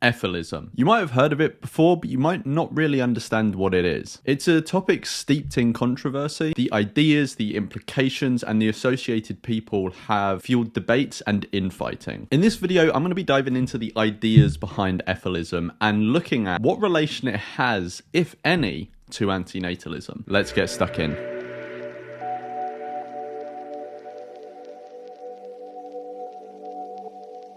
Efilism. You might have heard of it before, but you might not really understand what it is. It's a topic steeped in controversy. The ideas, the implications, and the associated people have fueled debates and infighting. In this video, I'm going to be diving into the ideas behind Efilism and looking at what relation it has, if any, to antinatalism. Let's get stuck in.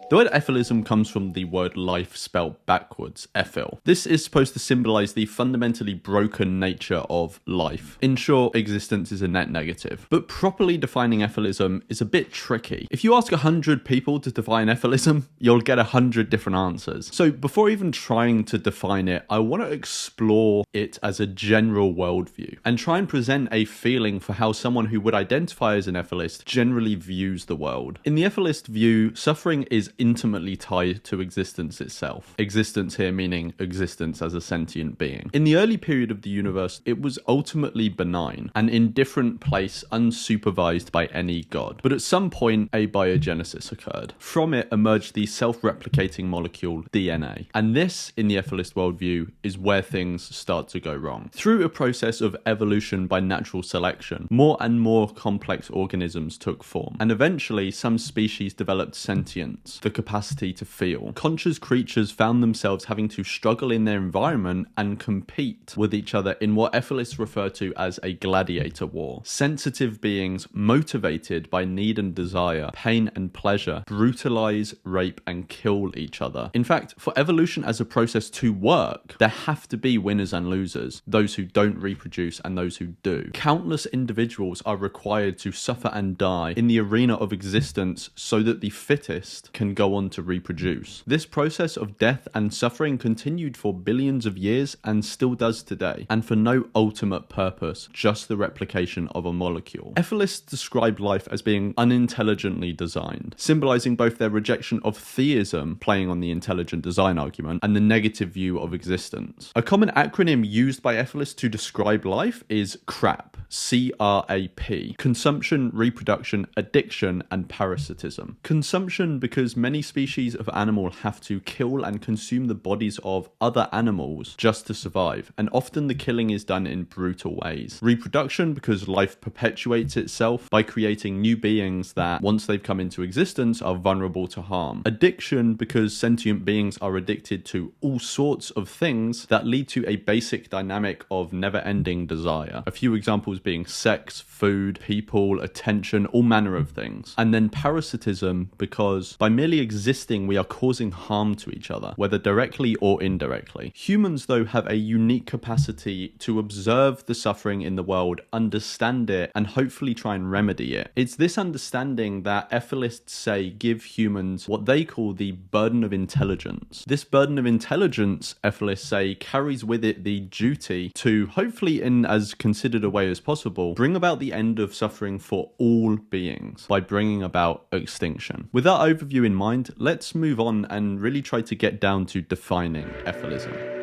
The word Efilism comes from the word life spelled backwards, Efil. This is supposed to symbolize the fundamentally broken nature of life. In short, existence is a net negative. But properly defining Efilism is a bit tricky. If you ask 100 people to define Efilism, you'll get 100 different answers. So before even trying to define it, I want to explore it as a general worldview and try and present a feeling for how someone who would identify as an Efilist generally views the world. In the Efilist view, suffering is intimately tied to existence itself. Existence here meaning existence as a sentient being. In the early period of the universe, it was ultimately benign, an indifferent place unsupervised by any god. But at some point, abiogenesis occurred. From it emerged the self-replicating molecule DNA. And this, in the Efilist worldview, is where things start to go wrong. Through a process of evolution by natural selection, more and more complex organisms took form. And eventually, some species developed sentience, the capacity to feel. Conscious creatures found themselves having to struggle in their environment and compete with each other in what Efilists refer to as a gladiator war. Sensitive beings motivated by need and desire, pain and pleasure, brutalize, rape and kill each other. In fact, for evolution as a process to work, there have to be winners and losers, those who don't reproduce and those who do. Countless individuals are required to suffer and die in the arena of existence so that the fittest can go on to reproduce. This process of death and suffering continued for billions of years and still does today, and for no ultimate purpose, just the replication of a molecule. Efilists describe life as being unintelligently designed, symbolizing both their rejection of theism, playing on the intelligent design argument, and the negative view of existence. A common acronym used by Efilists to describe life is CRAP, C-R-A-P, consumption, reproduction, addiction, and parasitism. Consumption because many species of animal have to kill and consume the bodies of other animals just to survive, and often the killing is done in brutal ways. Reproduction because life perpetuates itself by creating new beings that, once they've come into existence, are vulnerable to harm. Addiction because sentient beings are addicted to all sorts of things that lead to a basic dynamic of never-ending desire. A few examples being sex, food, people, attention, all manner of things. And then parasitism because by merely existing, we are causing harm to each other, whether directly or indirectly. Humans, though, have a unique capacity to observe the suffering in the world, understand it, and hopefully try and remedy it. It's this understanding that Efilists say give humans what they call the burden of intelligence. This burden of intelligence, Efilists say, carries with it the duty to, hopefully in as considered a way as possible, bring about the end of suffering for all beings by bringing about extinction. With that overview in mind, let's move on and really try to get down to defining Efilism.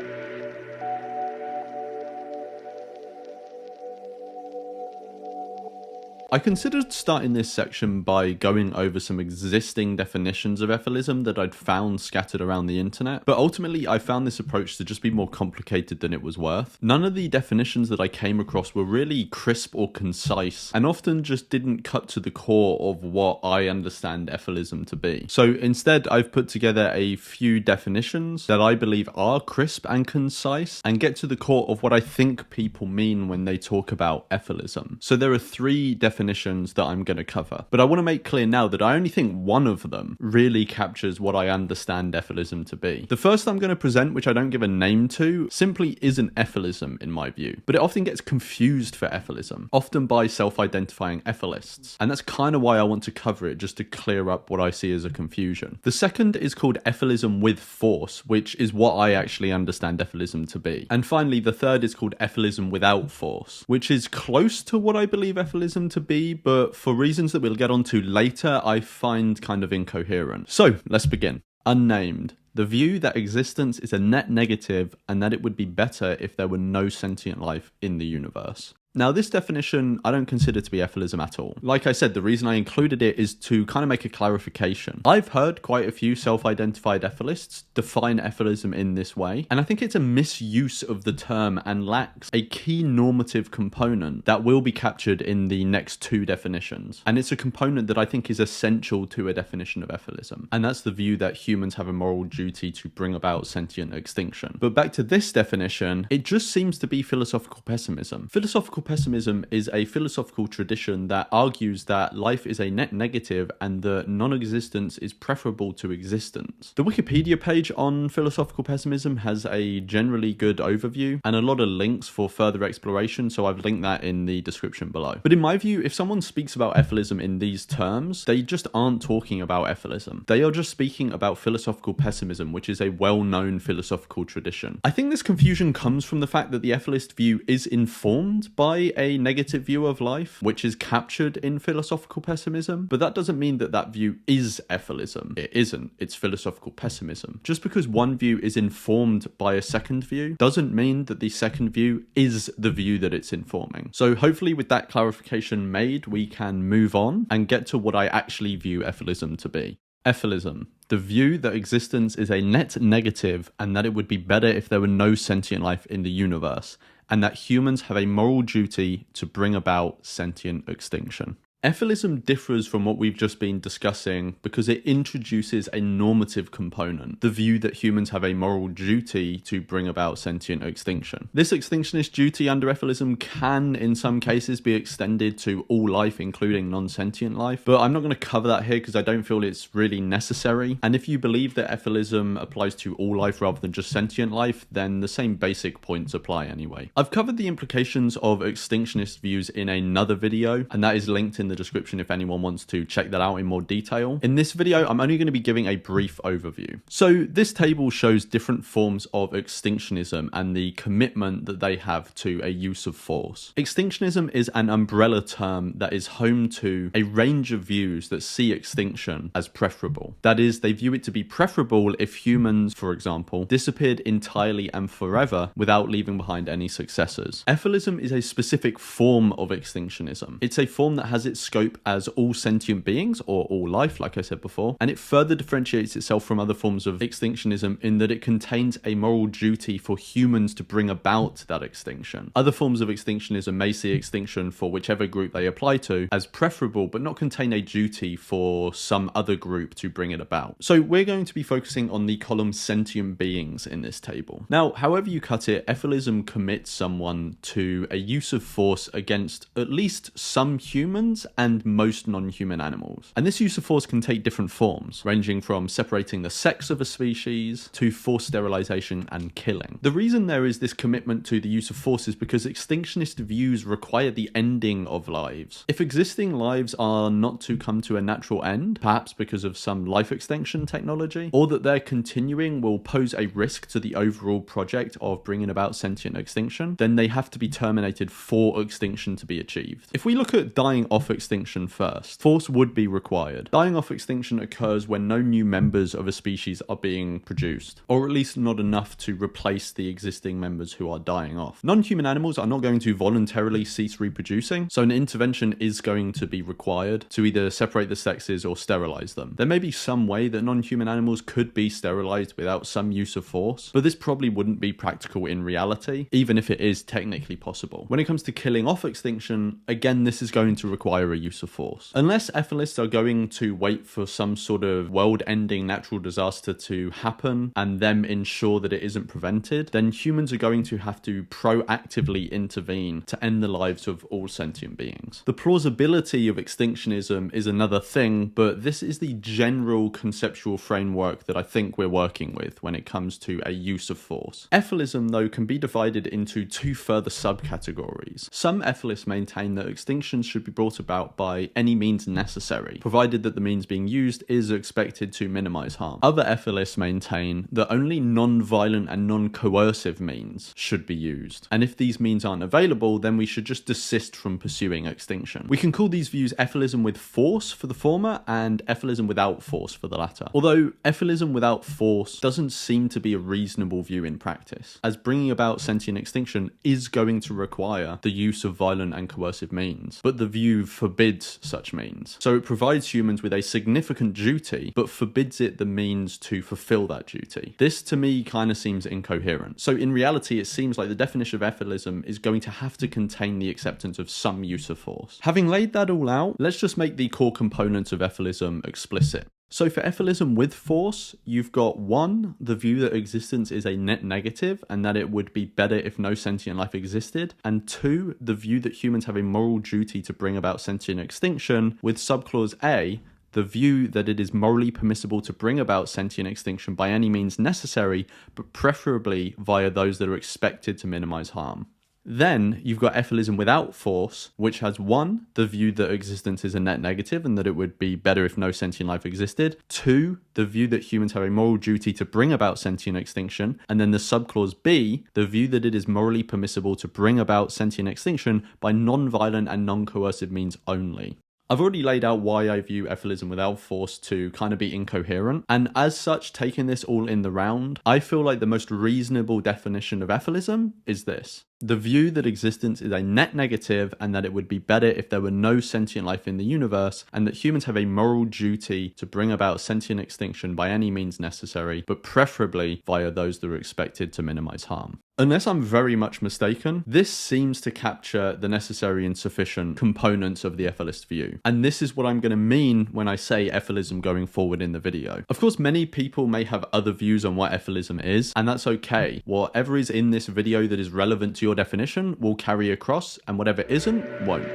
I considered starting this section by going over some existing definitions of Efilism that I'd found scattered around the internet, but ultimately I found this approach to just be more complicated than it was worth. None of the definitions that I came across were really crisp or concise, and often just didn't cut to the core of what I understand Efilism to be. So instead, I've put together a few definitions that I believe are crisp and concise, and get to the core of what I think people mean when they talk about Efilism. So there are three definitions that I'm going to cover, but I want to make clear now that I only think one of them really captures what I understand Efilism to be. The first I'm going to present, which I don't give a name to, simply isn't Efilism in my view, but it often gets confused for Efilism, often by self-identifying Efilists, and that's kind of why I want to cover it, just to clear up what I see as a confusion. The second is called Efilism with force, which is what I actually understand Efilism to be. And finally, the third is called Efilism without force, which is close to what I believe Efilism to be, but for reasons that we'll get onto later, I find kind of incoherent. So let's begin. Unnamed. The view that existence is a net negative and that it would be better if there were no sentient life in the universe. Now, this definition I don't consider to be Efilism at all. Like I said, the reason I included it is to kind of make a clarification. I've heard quite a few self-identified Efilists define Efilism in this way, and I think it's a misuse of the term and lacks a key normative component that will be captured in the next two definitions. And it's a component that I think is essential to a definition of Efilism, and that's the view that humans have a moral duty to bring about sentient extinction. But back to this definition, it just seems to be philosophical pessimism. Philosophical pessimism is a philosophical tradition that argues that life is a net negative and that non-existence is preferable to existence. The Wikipedia page on philosophical pessimism has a generally good overview and a lot of links for further exploration, so I've linked that in the description below. But in my view, if someone speaks about Efilism in these terms, they just aren't talking about Efilism. They are just speaking about philosophical pessimism, which is a well-known philosophical tradition. I think this confusion comes from the fact that the Efilist view is informed by a negative view of life, which is captured in philosophical pessimism, but that doesn't mean that that view is Efilism. It isn't. It's philosophical pessimism. Just because one view is informed by a second view doesn't mean that the second view is the view that it's informing. So hopefully with that clarification made, we can move on and get to what I actually view Efilism to be. Efilism, the view that existence is a net negative and that it would be better if there were no sentient life in the universe, and that humans have a moral duty to bring about sentient extinction. Efilism differs from what we've just been discussing because it introduces a normative component, the view that humans have a moral duty to bring about sentient extinction. This extinctionist duty under Efilism can, in some cases, be extended to all life, including non-sentient life, but I'm not going to cover that here because I don't feel it's really necessary. And if you believe that Efilism applies to all life rather than just sentient life, then the same basic points apply anyway. I've covered the implications of extinctionist views in another video, and that is linked in the description if anyone wants to check that out in more detail. In this video, I'm only going to be giving a brief overview. So this table shows different forms of extinctionism and the commitment that they have to a use of force. Extinctionism is an umbrella term that is home to a range of views that see extinction as preferable. That is, they view it to be preferable if humans, for example, disappeared entirely and forever without leaving behind any successors. Efilism is a specific form of extinctionism. It's a form that has its scope as all sentient beings, or all life, like I said before, and it further differentiates itself from other forms of extinctionism in that it contains a moral duty for humans to bring about that extinction. Other forms of extinctionism may see extinction for whichever group they apply to as preferable, but not contain a duty for some other group to bring it about. So we're going to be focusing on the column sentient beings in this table. Now, however you cut it, Efilism commits someone to a use of force against at least some humans and most non-human animals. And this use of force can take different forms, ranging from separating the sex of a species to forced sterilization and killing. The reason there is this commitment to the use of force is because extinctionist views require the ending of lives. If existing lives are not to come to a natural end, perhaps because of some life extension technology, or that their continuing will pose a risk to the overall project of bringing about sentient extinction, then they have to be terminated for extinction to be achieved. If we look at dying off extinction first, force would be required. Dying off extinction occurs when no new members of a species are being produced, or at least not enough to replace the existing members who are dying off. Non-human animals are not going to voluntarily cease reproducing, so an intervention is going to be required to either separate the sexes or sterilize them. There may be some way that non-human animals could be sterilized without some use of force, but this probably wouldn't be practical in reality, even if it is technically possible. When it comes to killing off extinction, again, this is going to require a use of force. Unless Efilists are going to wait for some sort of world-ending natural disaster to happen and then ensure that it isn't prevented, then humans are going to have to proactively intervene to end the lives of all sentient beings. The plausibility of extinctionism is another thing, but this is the general conceptual framework that I think we're working with when it comes to a use of force. Efilism, though, can be divided into two further subcategories. Some Efilists maintain that extinction should be brought about about by any means necessary, provided that the means being used is expected to minimize harm. Other Efilists maintain that only non-violent and non-coercive means should be used, and if these means aren't available, then we should just desist from pursuing extinction. We can call these views Efilism with force for the former and Efilism without force for the latter. Although Efilism without force doesn't seem to be a reasonable view in practice, as bringing about sentient extinction is going to require the use of violent and coercive means, but the view forbids such means. So it provides humans with a significant duty, but forbids it the means to fulfill that duty. This to me kind of seems incoherent. So in reality, it seems like the definition of Efilism is going to have to contain the acceptance of some use of force. Having laid that all out, let's just make the core components of Efilism explicit. So for Efilism with force, you've got 1, the view that existence is a net negative and that it would be better if no sentient life existed, and 2, the view that humans have a moral duty to bring about sentient extinction, with subclause A, the view that it is morally permissible to bring about sentient extinction by any means necessary, but preferably via those that are expected to minimize harm. Then you've got Efilism without force, which has 1, the view that existence is a net negative and that it would be better if no sentient life existed. 2, the view that humans have a moral duty to bring about sentient extinction. And then the subclause B, the view that it is morally permissible to bring about sentient extinction by non-violent and non-coercive means only. I've already laid out why I view Efilism without force to kind of be incoherent, and as such, taking this all in the round, I feel like the most reasonable definition of Efilism is this. The view that existence is a net negative and that it would be better if there were no sentient life in the universe, and that humans have a moral duty to bring about sentient extinction by any means necessary, but preferably via those that are expected to minimize harm. Unless I'm very much mistaken, this seems to capture the necessary and sufficient components of the Efilist view. And this is what I'm going to mean when I say Efilism going forward in the video. Of course, many people may have other views on what Efilism is, and that's okay. Whatever is in this video that is relevant to your definition will carry across, and whatever isn't, won't.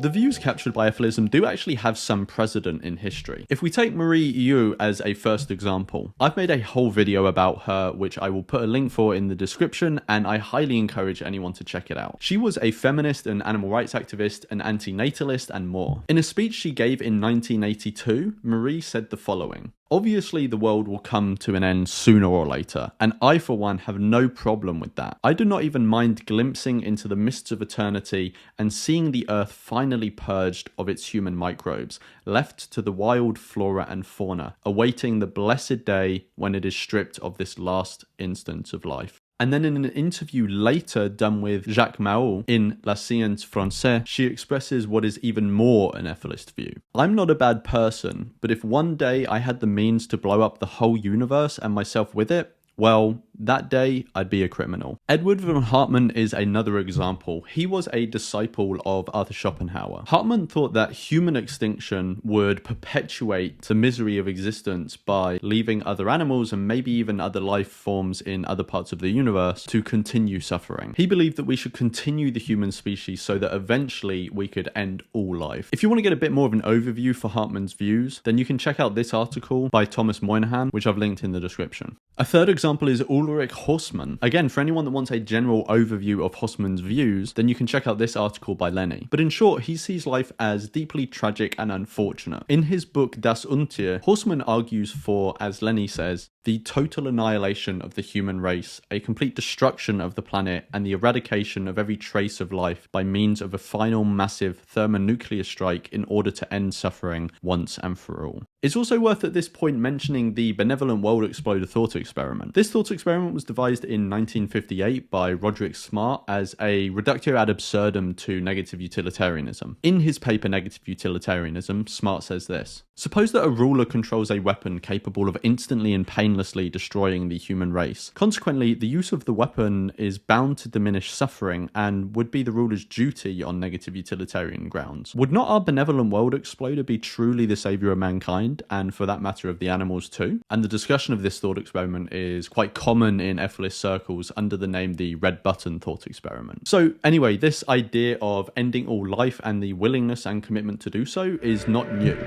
The views captured by Efilism do actually have some precedent in history. If we take Marie Yu as a first example, I've made a whole video about her, which I will put a link for in the description, and I highly encourage anyone to check it out. She was a feminist and animal rights activist, an antinatalist, and more. In a speech she gave in 1982, Marie said the following: "Obviously, the world will come to an end sooner or later, and I, for one, have no problem with that. I do not even mind glimpsing into the mists of eternity and seeing the earth finally purged of its human microbes, left to the wild flora and fauna, awaiting the blessed day when it is stripped of this last instance of life." And then in an interview later done with Jacques Maul in La Science Française, she expresses what is even more an Efilist view. "I'm not a bad person, but if one day I had the means to blow up the whole universe and myself with it, well, that day I'd be a criminal." Edward von Hartmann is another example. He was a disciple of Arthur Schopenhauer. Hartmann thought that human extinction would perpetuate the misery of existence by leaving other animals and maybe even other life forms in other parts of the universe to continue suffering. He believed that we should continue the human species so that eventually we could end all life. If you want to get a bit more of an overview for Hartmann's views, then you can check out this article by Thomas Moynihan, which I've linked in the description. A third example is Ulrich Horstmann. Again, for anyone that wants a general overview of Horstmann's views, then you can check out this article by Lenny. But in short, he sees life as deeply tragic and unfortunate. In his book Das Untier, Horstmann argues for, as Lenny says, the total annihilation of the human race, a complete destruction of the planet, and the eradication of every trace of life by means of a final massive thermonuclear strike in order to end suffering once and for all. It's also worth at this point mentioning the benevolent world exploder thought experiment. This thought experiment was devised in 1958 by Roderick Smart as a reductio ad absurdum to negative utilitarianism. In his paper Negative Utilitarianism, Smart says this: "Suppose that a ruler controls a weapon capable of instantly and painlessly destroying the human race. Consequently, the use of the weapon is bound to diminish suffering and would be the ruler's duty on negative utilitarian grounds. Would not our benevolent world exploder be truly the savior of mankind, and for that matter of the animals too?" And the discussion of this thought experiment is quite common in Efilist circles under the name the red button thought experiment. So anyway, this idea of ending all life and the willingness and commitment to do so is not new.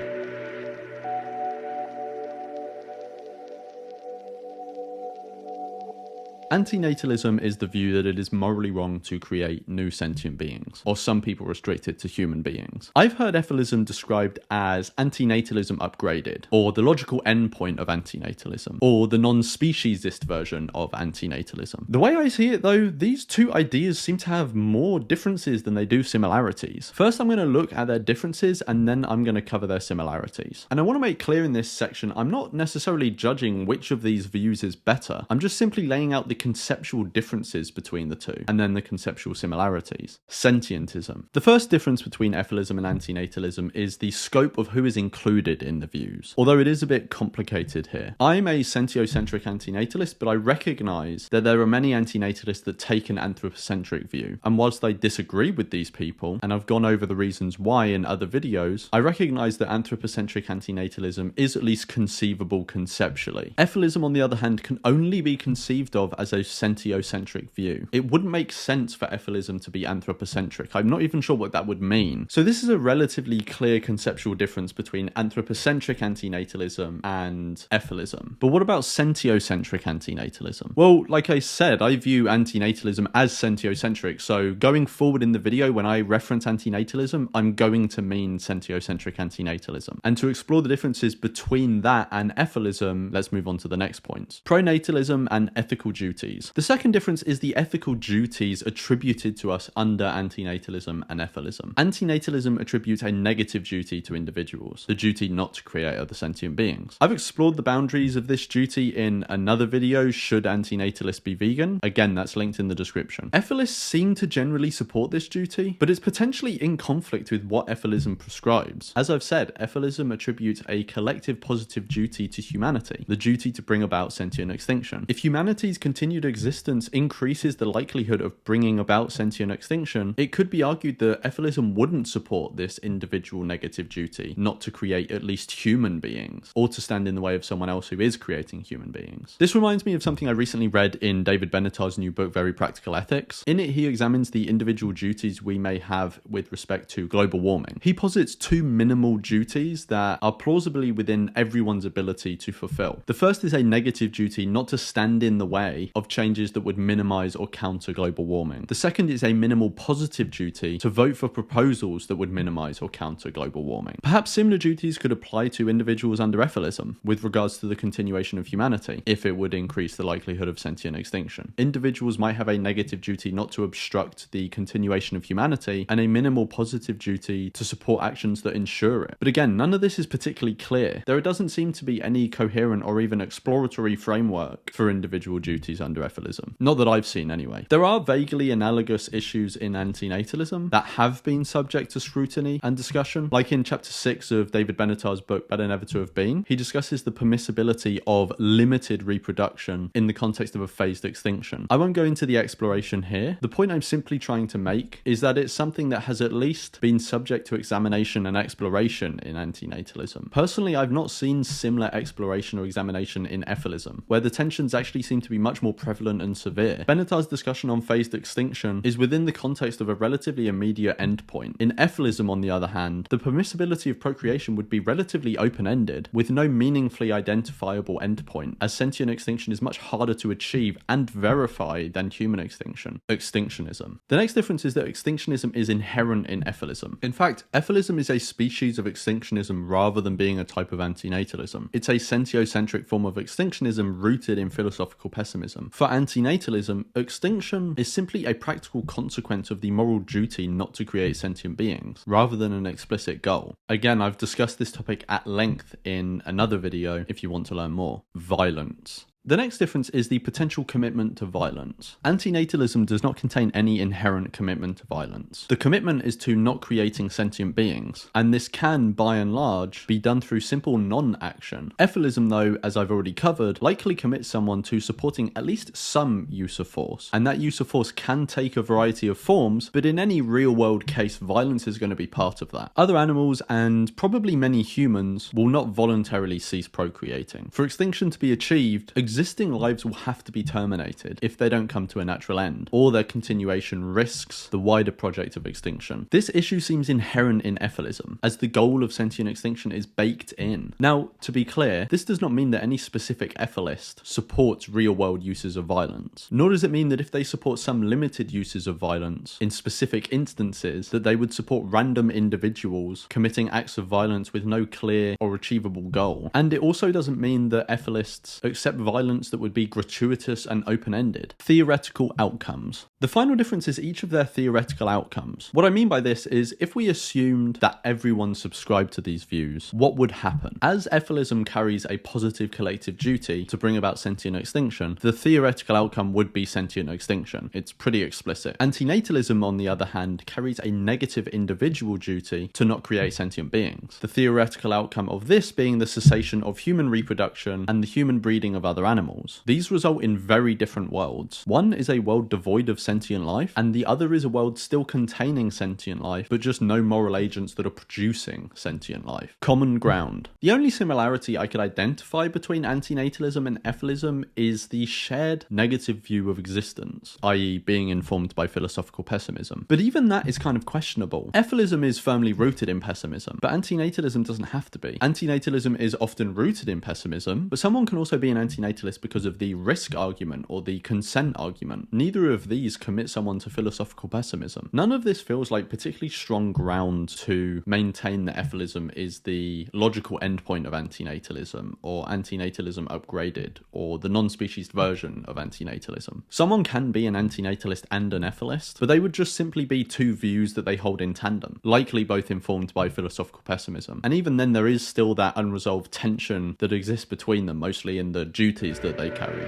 Antinatalism is the view that it is morally wrong to create new sentient beings, or some people restrict it to human beings. I've heard Efilism described as antinatalism upgraded, or the logical endpoint of antinatalism, or the non-speciesist version of antinatalism. The way I see it though, these two ideas seem to have more differences than they do similarities. First, I'm going to look at their differences and then I'm going to cover their similarities. And I want to make clear in this section, I'm not necessarily judging which of these views is better. I'm just simply laying out the conceptual differences between the two, and then the conceptual similarities. Sentientism. The first difference between Efilism and antinatalism is the scope of who is included in the views, although it is a bit complicated here. I'm a sentiocentric antinatalist, but I recognise that there are many antinatalists that take an anthropocentric view, and whilst I disagree with these people, and I've gone over the reasons why in other videos, I recognise that anthropocentric antinatalism is at least conceivable conceptually. Efilism, on the other hand, can only be conceived of as a sentiocentric view. It wouldn't make sense for Efilism to be anthropocentric. I'm not even sure what that would mean. So this is a relatively clear conceptual difference between anthropocentric antinatalism and Efilism. But what about sentiocentric antinatalism? Well, like I said, I view antinatalism as sentiocentric, so going forward in the video when I reference antinatalism, I'm going to mean sentiocentric antinatalism. And to explore the differences between that and Efilism, let's move on to the next point. Pronatalism and ethical duties. The second difference is the ethical duties attributed to us under antinatalism and Efilism. Antinatalism attributes a negative duty to individuals, the duty not to create other sentient beings. I've explored the boundaries of this duty in another video, Should Antinatalists Be Vegan? Again, that's linked in the description. Efilists seem to generally support this duty, but it's potentially in conflict with what Efilism prescribes. As I've said, Efilism attributes a collective positive duty to humanity, the duty to bring about sentient extinction. If humanity's continued existence increases the likelihood of bringing about sentient extinction, it could be argued that Efilism wouldn't support this individual negative duty not to create at least human beings, or to stand in the way of someone else who is creating human beings. This reminds me of something I recently read in David Benatar's new book, Very Practical Ethics. In it, he examines the individual duties we may have with respect to global warming. He posits two minimal duties that are plausibly within everyone's ability to fulfill. The first is a negative duty not to stand in the way of changes that would minimize or counter global warming. The second is a minimal positive duty to vote for proposals that would minimize or counter global warming. Perhaps similar duties could apply to individuals under Efilism with regards to the continuation of humanity, if it would increase the likelihood of sentient extinction. Individuals might have a negative duty not to obstruct the continuation of humanity, and a minimal positive duty to support actions that ensure it. But again, none of this is particularly clear. There doesn't seem to be any coherent or even exploratory framework for individual duties under Efilism. Not that I've seen anyway. There are vaguely analogous issues in antinatalism that have been subject to scrutiny and discussion. Like in chapter 6 of David Benatar's book, Better Never to Have Been, he discusses the permissibility of limited reproduction in the context of a phased extinction. I won't go into the exploration here. The point I'm simply trying to make is that it's something that has at least been subject to examination and exploration in antinatalism. Personally, I've not seen similar exploration or examination in Efilism, where the tensions actually seem to be much more prevalent and severe. Benatar's discussion on phased extinction is within the context of a relatively immediate endpoint. In Efilism, on the other hand, the permissibility of procreation would be relatively open-ended, with no meaningfully identifiable endpoint, as sentient extinction is much harder to achieve and verify than human extinction. Extinctionism. The next difference is that extinctionism is inherent in Efilism. In fact, Efilism is a species of extinctionism rather than being a type of antinatalism. It's a sentiocentric form of extinctionism rooted in philosophical pessimism. For antinatalism, extinction is simply a practical consequence of the moral duty not to create sentient beings, rather than an explicit goal. Again, I've discussed this topic at length in another video if you want to learn more. Violence. The next difference is the potential commitment to violence. Antinatalism does not contain any inherent commitment to violence. The commitment is to not creating sentient beings, and this can, by and large, be done through simple non-action. Efilism, though, as I've already covered, likely commits someone to supporting at least some use of force, and that use of force can take a variety of forms, but in any real-world case, violence is going to be part of that. Other animals, and probably many humans, will not voluntarily cease procreating. For extinction to be achieved, Existing lives will have to be terminated if they don't come to a natural end, or their continuation risks the wider project of extinction. This issue seems inherent in Efilism, as the goal of sentient extinction is baked in. Now, to be clear, this does not mean that any specific Efilist supports real-world uses of violence, nor does it mean that if they support some limited uses of violence in specific instances, that they would support random individuals committing acts of violence with no clear or achievable goal. And it also doesn't mean that Efilists accept violence that would be gratuitous and open-ended. Theoretical outcomes. The final difference is each of their theoretical outcomes. What I mean by this is, if we assumed that everyone subscribed to these views, what would happen? As Efilism carries a positive collective duty to bring about sentient extinction, the theoretical outcome would be sentient extinction. It's pretty explicit. Antinatalism, on the other hand, carries a negative individual duty to not create sentient beings. The theoretical outcome of this being the cessation of human reproduction and the human breeding of other animals. These result in very different worlds. One is a world devoid of sentient life, and the other is a world still containing sentient life, but just no moral agents that are producing sentient life. Common ground. The only similarity I could identify between antinatalism and Efilism is the shared negative view of existence, i.e. being informed by philosophical pessimism. But even that is kind of questionable. Efilism is firmly rooted in pessimism, but antinatalism doesn't have to be. Antinatalism is often rooted in pessimism, but someone can also be an antinatalist because of the risk argument or the consent argument. Neither of these commit someone to philosophical pessimism. None of this feels like particularly strong ground to maintain that Efilism is the logical endpoint of antinatalism, or antinatalism upgraded, or the non-speciesist version of antinatalism. Someone can be an antinatalist and an Efilist, but they would just simply be two views that they hold in tandem, likely both informed by philosophical pessimism. And even then, there is still that unresolved tension that exists between them, mostly in the duties that they carry.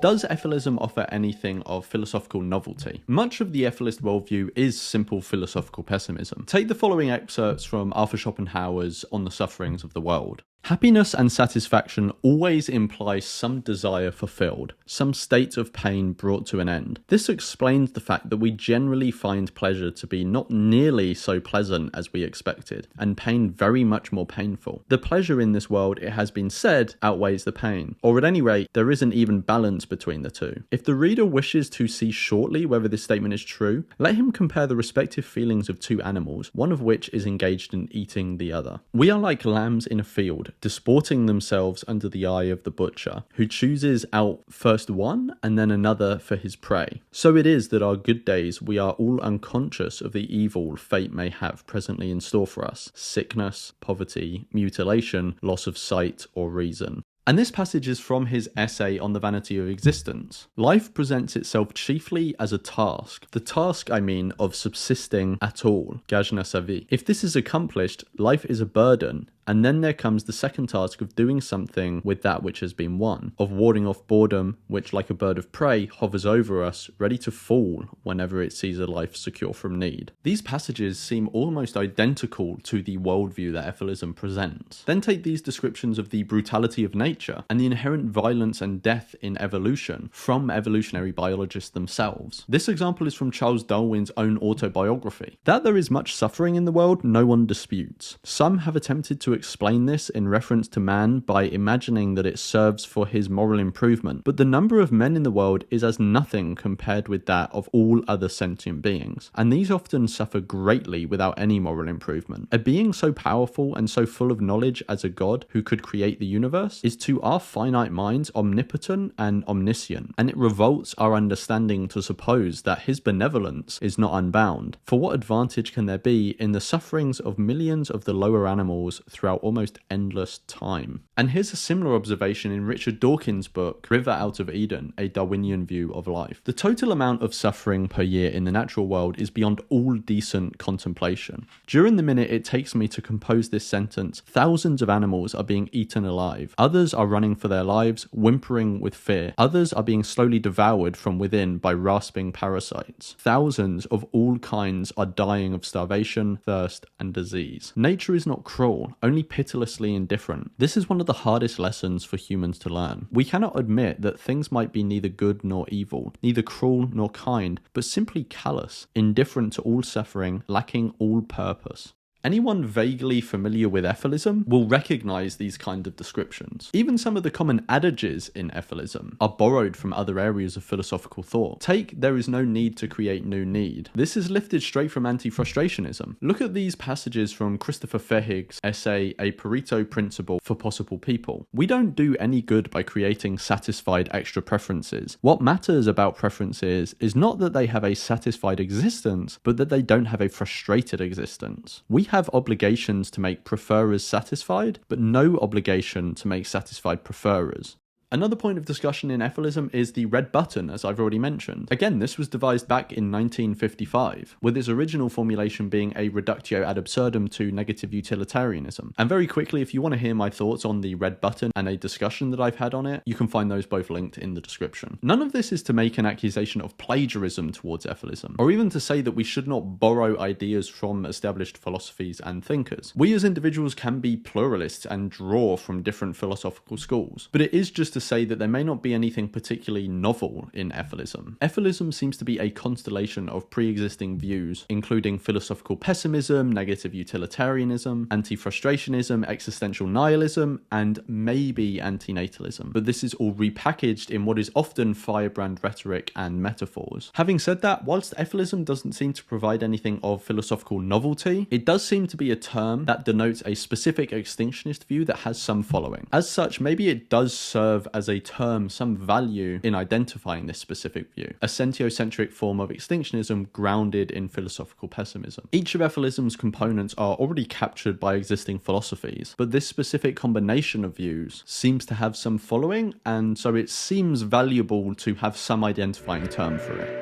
Does Efilism offer anything of philosophical novelty? Much of the Efilist worldview is simple philosophical pessimism. Take the following excerpts from Arthur Schopenhauer's On the Sufferings of the World. Happiness and satisfaction always imply some desire fulfilled, some state of pain brought to an end. This explains the fact that we generally find pleasure to be not nearly so pleasant as we expected, and pain very much more painful. The pleasure in this world, it has been said, outweighs the pain, or at any rate, there is an even balance between the two. If the reader wishes to see shortly whether this statement is true, let him compare the respective feelings of two animals, one of which is engaged in eating the other. We are like lambs in a field, disporting themselves under the eye of the butcher, who chooses out first one and then another for his prey. So it is that our good days we are all unconscious of the evil fate may have presently in store for us: sickness, poverty, mutilation, loss of sight or reason. And this passage is from his essay on the vanity of existence. Life presents itself chiefly as a task. The task, I mean, of subsisting at all, gagner sa vie. If this is accomplished, life is a burden, and then there comes the second task of doing something with that which has been won, of warding off boredom, which like a bird of prey hovers over us, ready to fall whenever it sees a life secure from need. These passages seem almost identical to the worldview that Efilism presents. Then take these descriptions of the brutality of nature and the inherent violence and death in evolution from evolutionary biologists themselves. This example is from Charles Darwin's own autobiography. That there is much suffering in the world, no one disputes. Some have attempted to explain this in reference to man by imagining that it serves for his moral improvement, but the number of men in the world is as nothing compared with that of all other sentient beings, and these often suffer greatly without any moral improvement. A being so powerful and so full of knowledge as a god who could create the universe is to our finite minds omnipotent and omniscient, and it revolts our understanding to suppose that his benevolence is not unbound. For what advantage can there be in the sufferings of millions of the lower animals throughout almost endless time? And here's a similar observation in Richard Dawkins' book, River Out of Eden, A Darwinian View of Life. The total amount of suffering per year in the natural world is beyond all decent contemplation. During the minute it takes me to compose this sentence, thousands of animals are being eaten alive. Others are running for their lives, whimpering with fear. Others are being slowly devoured from within by rasping parasites. Thousands of all kinds are dying of starvation, thirst, and disease. Nature is not cruel, only pitilessly indifferent. This is one of the hardest lessons for humans to learn. We cannot admit that things might be neither good nor evil, neither cruel nor kind, but simply callous, indifferent to all suffering, lacking all purpose. Anyone vaguely familiar with Efilism will recognize these kind of descriptions. Even some of the common adages in Efilism are borrowed from other areas of philosophical thought. Take "there is no need to create new need." This is lifted straight from anti-frustrationism. Look at these passages from Christopher Fehig's essay A Pareto Principle for Possible People. We don't do any good by creating satisfied extra preferences. What matters about preferences is not that they have a satisfied existence, but that they don't have a frustrated existence. We have obligations to make preferers satisfied, but no obligation to make satisfied preferers. Another point of discussion in Efilism is the red button, as I've already mentioned. Again, this was devised back in 1955, with its original formulation being a reductio ad absurdum to negative utilitarianism. And very quickly, if you want to hear my thoughts on the red button and a discussion that I've had on it, you can find those both linked in the description. None of this is to make an accusation of plagiarism towards Efilism, or even to say that we should not borrow ideas from established philosophies and thinkers. We as individuals can be pluralists and draw from different philosophical schools, but it is just to say that there may not be anything particularly novel in Efilism. Efilism seems to be a constellation of pre-existing views, including philosophical pessimism, negative utilitarianism, anti-frustrationism, existential nihilism, and maybe antinatalism. But this is all repackaged in what is often firebrand rhetoric and metaphors. Having said that, whilst Efilism doesn't seem to provide anything of philosophical novelty, it does seem to be a term that denotes a specific extinctionist view that has some following. As such, maybe it does serve as a term some value in identifying this specific view, a sentiocentric form of extinctionism grounded in philosophical pessimism. Each of Efilism's components are already captured by existing philosophies, but this specific combination of views seems to have some following, and so it seems valuable to have some identifying term for it.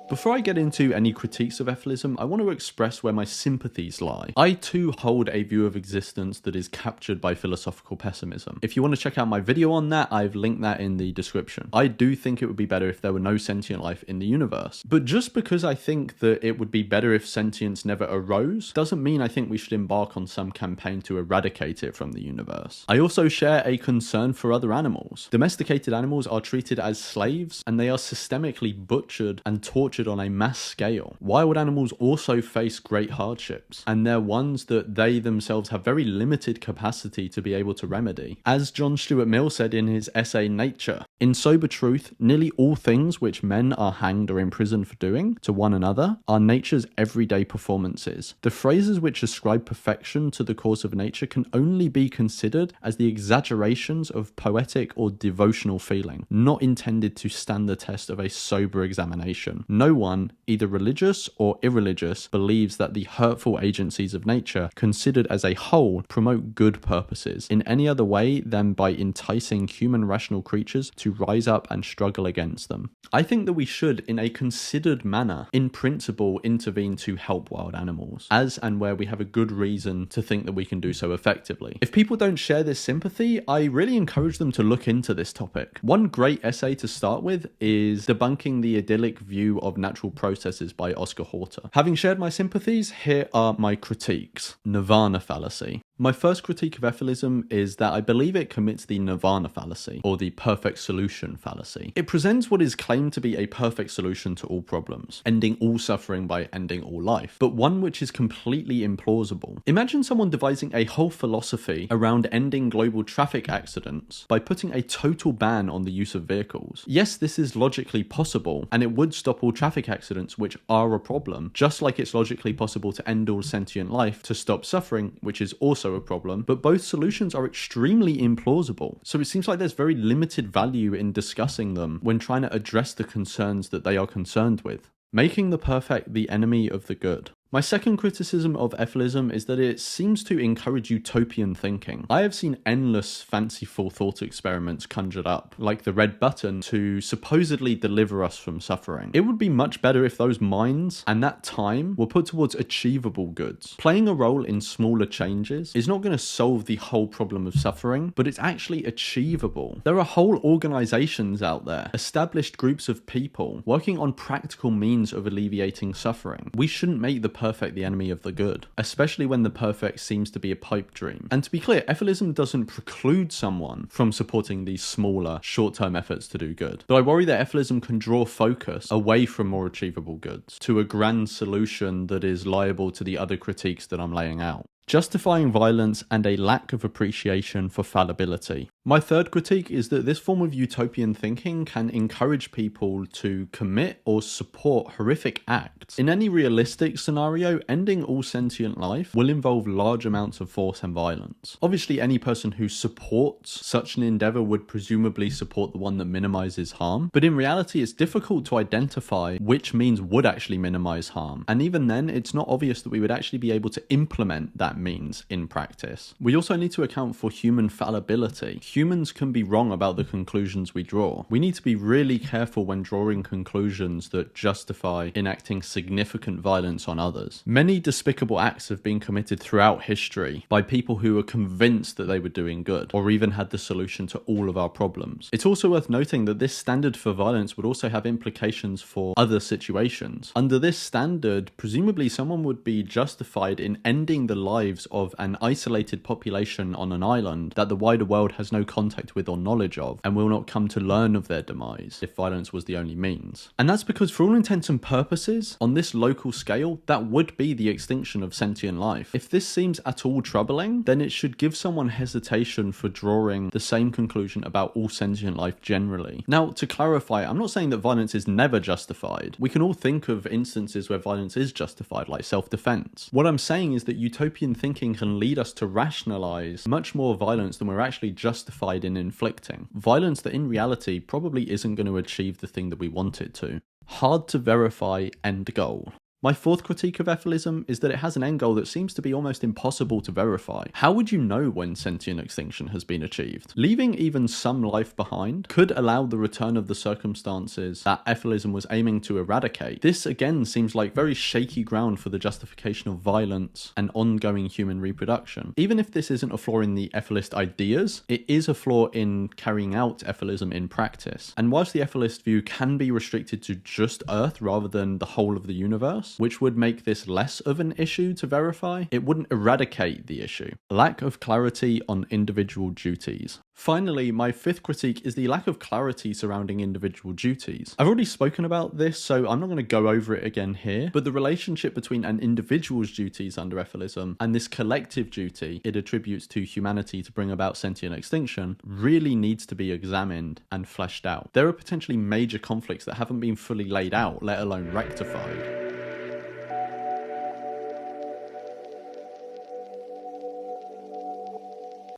Before I get into any critiques of Efilism, I want to express where my sympathies lie. I too hold a view of existence that is captured by philosophical pessimism. If you want to check out my video on that, I've linked that in the description. I do think it would be better if there were no sentient life in the universe. But just because I think that it would be better if sentience never arose, doesn't mean I think we should embark on some campaign to eradicate it from the universe. I also share a concern for other animals. Domesticated animals are treated as slaves, and they are systemically butchered and tortured on a mass scale. Wild animals also face great hardships, and they're ones that they themselves have very limited capacity to be able to remedy. As John Stuart Mill said in his essay Nature, "In sober truth, nearly all things which men are hanged or imprisoned for doing to one another are nature's everyday performances. The phrases which ascribe perfection to the course of nature can only be considered as the exaggerations of poetic or devotional feeling, not intended to stand the test of a sober examination. No one, either religious or irreligious, believes that the hurtful agencies of nature, considered as a whole, promote good purposes in any other way than by enticing human rational creatures to rise up and struggle against them." I think that we should, in a considered manner, in principle, intervene to help wild animals, as and where we have a good reason to think that we can do so effectively. If people don't share this sympathy, I really encourage them to look into this topic. One great essay to start with is Debunking the Idyllic View of Natural Processes by Oscar Horta. Having shared my sympathies, here are my critiques. Nirvana fallacy. My first critique of Efilism is that I believe it commits the nirvana fallacy, or the perfect solution fallacy. It presents what is claimed to be a perfect solution to all problems, ending all suffering by ending all life, but one which is completely implausible. Imagine someone devising a whole philosophy around ending global traffic accidents by putting a total ban on the use of vehicles. Yes, this is logically possible, and it would stop all traffic accidents, which are a problem, just like it's logically possible to end all sentient life to stop suffering, which is also a problem, but both solutions are extremely implausible. So it seems like there's very limited value in discussing them when trying to address the concerns that they are concerned with. Making the perfect the enemy of the good. My second criticism of Efilism is that it seems to encourage utopian thinking. I have seen endless fanciful thought experiments conjured up, like the red button, to supposedly deliver us from suffering. It would be much better if those minds and that time were put towards achievable goods. Playing a role in smaller changes is not going to solve the whole problem of suffering, but it's actually achievable. There are whole organizations out there, established groups of people, working on practical means of alleviating suffering. We shouldn't make the perfect the enemy of the good, especially when the perfect seems to be a pipe dream. And to be clear, Efilism doesn't preclude someone from supporting these smaller, short-term efforts to do good. But I worry that Efilism can draw focus away from more achievable goods to a grand solution that is liable to the other critiques that I'm laying out. Justifying violence and a lack of appreciation for fallibility. My third critique is that this form of utopian thinking can encourage people to commit or support horrific acts. In any realistic scenario, ending all sentient life will involve large amounts of force and violence. Obviously, any person who supports such an endeavor would presumably support the one that minimizes harm, but in reality, it's difficult to identify which means would actually minimize harm. And even then, it's not obvious that we would actually be able to implement that means in practice. We also need to account for human fallibility. Humans can be wrong about the conclusions we draw. We need to be really careful when drawing conclusions that justify enacting significant violence on others. Many despicable acts have been committed throughout history by people who were convinced that they were doing good, or even had the solution to all of our problems. It's also worth noting that this standard for violence would also have implications for other situations. Under this standard, presumably someone would be justified in ending the lives of an isolated population on an island that the wider world has no contact with or knowledge of, and will not come to learn of their demise if violence was the only means. And that's because, for all intents and purposes, on this local scale, that would be the extinction of sentient life. If this seems at all troubling, then it should give someone hesitation for drawing the same conclusion about all sentient life generally. Now, to clarify, I'm not saying that violence is never justified. We can all think of instances where violence is justified, like self-defense. What I'm saying is that utopian thinking can lead us to rationalize much more violence than we're actually justified in inflicting. Violence that in reality probably isn't going to achieve the thing that we want it to. Hard to verify end goal. My fourth critique of Efilism is that it has an end goal that seems to be almost impossible to verify. How would you know when sentient extinction has been achieved? Leaving even some life behind could allow the return of the circumstances that Efilism was aiming to eradicate. This again seems like very shaky ground for the justification of violence and ongoing human reproduction. Even if this isn't a flaw in the Efilist ideas, it is a flaw in carrying out Efilism in practice. And whilst the Efilist view can be restricted to just Earth rather than the whole of the universe, which would make this less of an issue to verify, it wouldn't eradicate the issue. Lack of clarity on individual duties. Finally, my fifth critique is the lack of clarity surrounding individual duties. I've already spoken about this, so I'm not going to go over it again here, but the relationship between an individual's duties under Efilism and this collective duty it attributes to humanity to bring about sentient extinction really needs to be examined and fleshed out. There are potentially major conflicts that haven't been fully laid out, let alone rectified.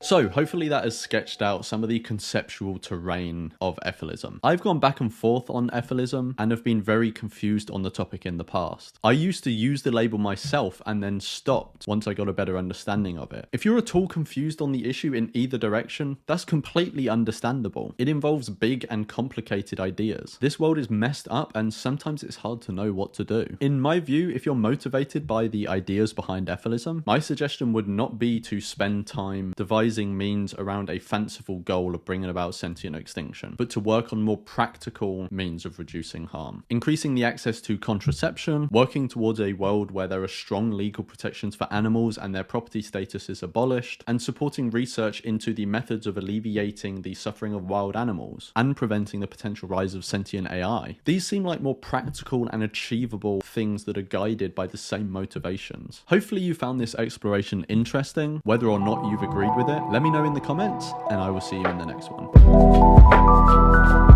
So hopefully that has sketched out some of the conceptual terrain of Efilism. I've gone back and forth on Efilism and have been very confused on the topic in the past. I used to use the label myself and then stopped once I got a better understanding of it. If you're at all confused on the issue in either direction, that's completely understandable. It involves big and complicated ideas. This world is messed up and sometimes it's hard to know what to do. In my view, if you're motivated by the ideas behind Efilism, my suggestion would not be to spend time devising means around a fanciful goal of bringing about sentient extinction, but to work on more practical means of reducing harm. Increasing the access to contraception, working towards a world where there are strong legal protections for animals and their property status is abolished, and supporting research into the methods of alleviating the suffering of wild animals, and preventing the potential rise of sentient AI. These seem like more practical and achievable things that are guided by the same motivations. Hopefully you found this exploration interesting. Whether or not you've agreed with it, let me know in the comments, and I will see you in the next one.